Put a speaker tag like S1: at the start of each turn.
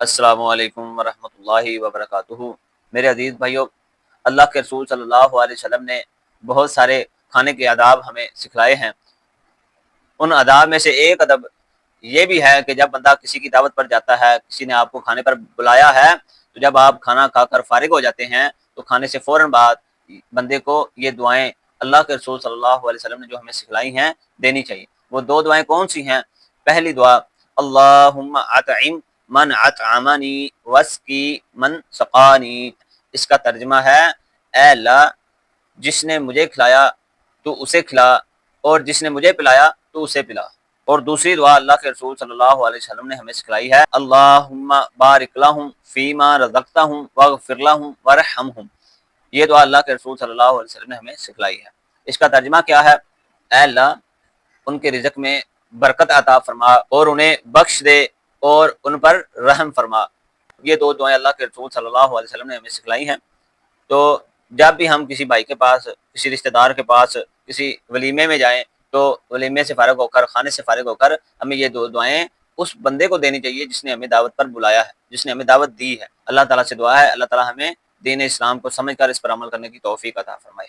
S1: السلام علیکم ورحمۃ اللہ وبرکاتہ۔ میرے عزیز بھائیوں، اللہ کے رسول صلی اللہ علیہ وسلم نے بہت سارے کھانے کے آداب ہمیں سکھلائے ہیں۔ ان آداب میں سے ایک ادب یہ بھی ہے کہ جب بندہ کسی کی دعوت پر جاتا ہے، کسی نے آپ کو کھانے پر بلایا ہے، تو جب آپ کھانا کھا کر فارغ ہو جاتے ہیں تو کھانے سے فوراً بعد بندے کو یہ دعائیں اللہ کے رسول صلی اللہ علیہ وسلم نے جو ہمیں سکھلائی ہیں دینی چاہیے۔ وہ دو دعائیں کون سی ہیں؟ پہلی دعا، اللہم اطعم من اطعمنی واسقی من سقانی۔ اس کا ترجمہ ہے، اے اللہ جس نے مجھے کھلایا تو اسے کھلا، اور جس نے مجھے پلایا تو اسے پلا۔ اور دوسری دعا اللہ کے رسول صلی اللہ علیہ وسلم نے ہمیں سکھلائی ہے، اللہم بارک لہم فیما رزقتہم واغفر لہم وارحمہم۔ یہ دعا اللہ کے رسول صلی اللہ علیہ وسلم نے ہمیں سکھلائی ہے۔ اس کا ترجمہ کیا ہے؟ اے اللہ ان کے رزق میں برکت عطا فرما اور انہیں بخش دے اور ان پر رحم فرما۔ یہ دو دعائیں اللہ کے رسول صلی اللہ علیہ وسلم نے ہمیں سکھلائی ہیں۔ تو جب بھی ہم کسی بھائی کے پاس، کسی رشتہ دار کے پاس، کسی ولیمے میں جائیں تو ولیمے سے فارغ ہو کر، کھانے سے فارغ ہو کر ہمیں یہ دو دعائیں اس بندے کو دینی چاہیے جس نے ہمیں دعوت پر بلایا ہے، جس نے ہمیں دعوت دی ہے۔ اللہ تعالیٰ سے دعا ہے اللہ تعالیٰ ہمیں دین اسلام کو سمجھ کر اس پر عمل کرنے کی توفیق عطا فرمائے۔